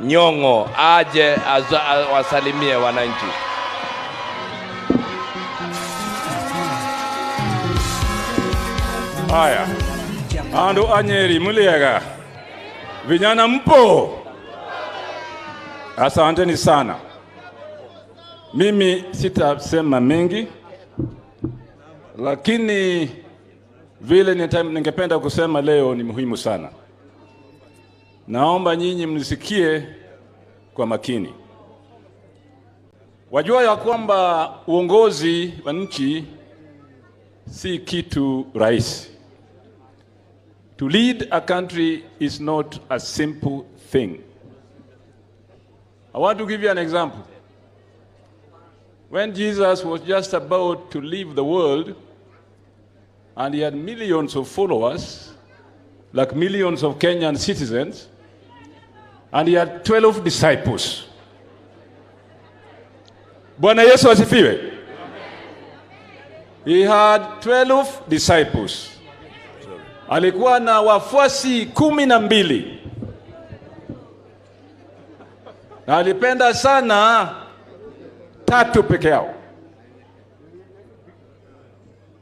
Nyong'o aje wasalimie wananchi. Haya. Ando Anyeri muliega. Vijana mpo. Asanteni sana. Mimi sitasema mengi, lakini vile ningependa kusema leo ni muhimu sana. Naomba nyinyi mnisikie kwa makini. Wajua ya kwamba uongozi wa nchi si kitu rahisi. To lead a country is not a simple thing. I want to give you an example. When Jesus was just about to leave the world, and he had millions of followers, like millions of Kenyan citizens, and he had 12 disciples. Bwana Yesu asifiwe. He had 12 disciples. Alikuwa na wafuasi 12. Na alipenda sana 3 peke yao.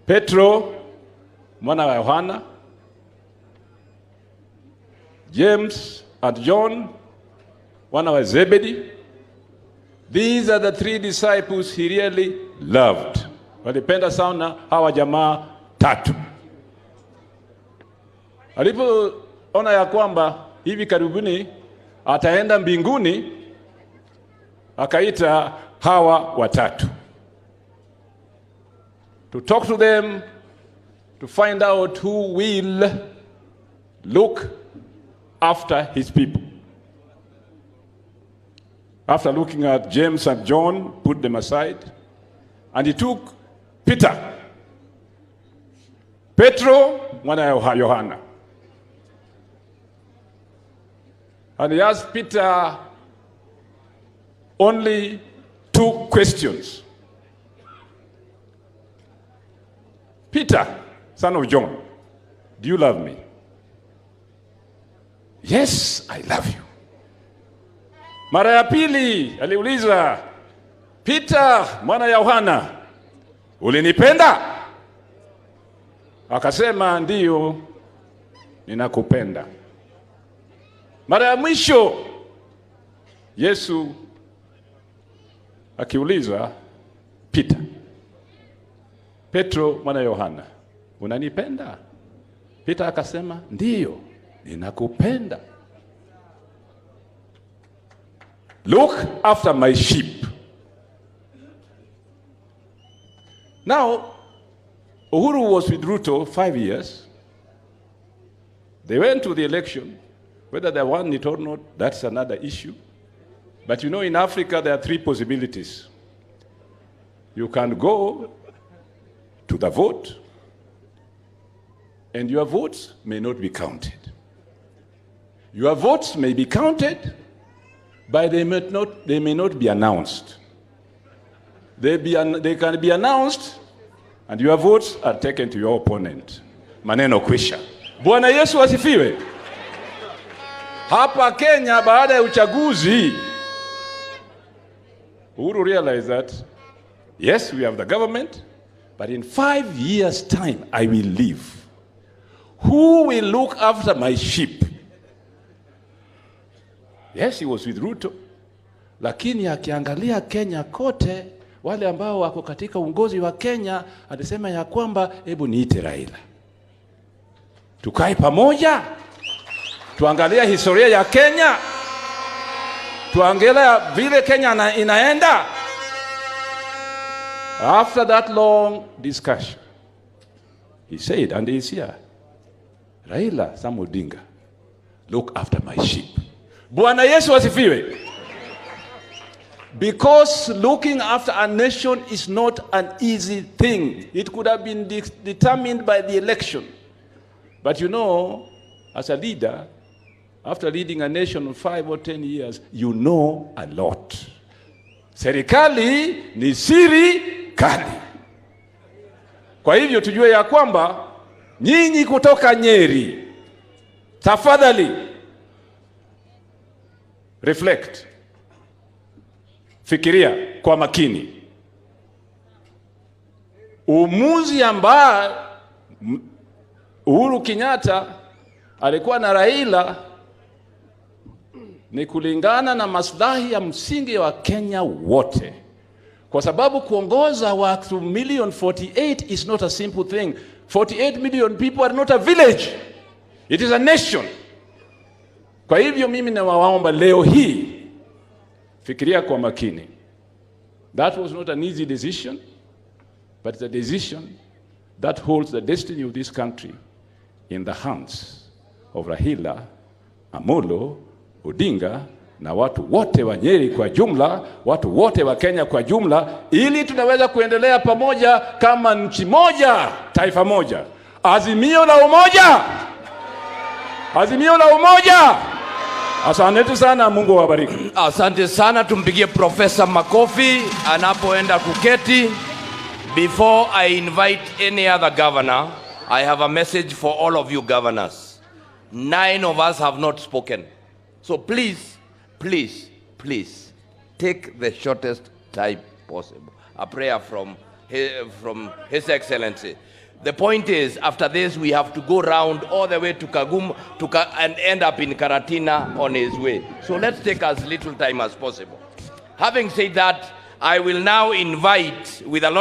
Petro, mwana wa Yohana, James and John, wana wa Zebedi. These are the 3 disciples he really loved. Walipenda sana hawa jamaa 3. Alipoona ya kwamba hivi karibuni ataenda mbinguni, akaita hawa watatu to talk to them, to find out who will look after his people. After looking at James and John, put them aside, and he took Peter, Petro, mwana wa Yohana. And he asked Peter only 2 questions. Peter, son of John, do you love me? Yes, I love you. Mara ya pili aliuliza, Peter, mwana ya Yohana, ulinipenda? Akasema, ndiyo, ninakupenda. Mara ya mwisho Yesu akiuliza Peter, Petro mwana Yohana, unanipenda? Peter akasema, ndiyo, ninakupenda. Look after my sheep. Now, Uhuru was with Ruto 5 years. They went to the election. Whether they won it or not, that's another issue. But you know, in Africa, there are 3 possibilities. You can go to the vote, and your votes may not be counted. Your votes may be counted, but they may not be announced. They can be announced, and your votes are taken to your opponent. Maneno kwisha. Bwana Yesu asifiwe. Hapa Kenya baada ya uchaguzi, Uhuru realized that, yes, we have the government, but in 5 years' time, I will leave. Who will look after my sheep? Yes, he was with Ruto. Lakini akiangalia Kenya kote, wale ambao wako katika uongozi wa Kenya, alisema ya kwamba, hebu niite Raila. Tukae pamoja, tuangalia historia ya Kenya, tuangalia vile Kenya inaenda. After that long discussion, he said, and he's here, Raila Samodinga, look after my sheep. Bwana Yesu asifiwe. Because looking after a nation is not an easy thing. It could have been determined by the election. But you know, as a leader, after leading a nation for 5 or 10 years, you know a lot. Serikali ni siri kali. Kwa hivyo tujue ya kwamba nyinyi kutoka Nyeri, tafadhali reflect, fikiria kwa makini. Uamuzi ambao Uhuru Kenyatta alikuwa na Raila ni kulingana na maslahi ya msingi wa Kenya wote. Kwa sababu kuongoza watu million 48 is not a simple thing. 48 million people are not a village. It is a nation. Kwa hivyo mimi nawaomba leo hii, fikiria kwa makini. That was not an easy decision, but it's a decision that holds the destiny of this country in the hands of Raila Amolo Odinga na watu wote wa Nyeri kwa jumla, watu wote wa Kenya kwa jumla, ili tunaweza kuendelea pamoja kama nchi moja, taifa moja. Azimio la umoja! Azimio la umoja! Asante sana, Mungu awabariki. Asante sana, tumpigie Profesa makofi anapoenda kuketi. Before I invite any other governor, I have a message for all of you governors. 9 of us have not spoken. So please, please, please, take the shortest time possible. A prayer from His Excellency. The point is, after this, we have to go round all the way to Kagum and end up in Karatina on his way. So let's take as little time as possible. Having said that, I will now invite, with a lot of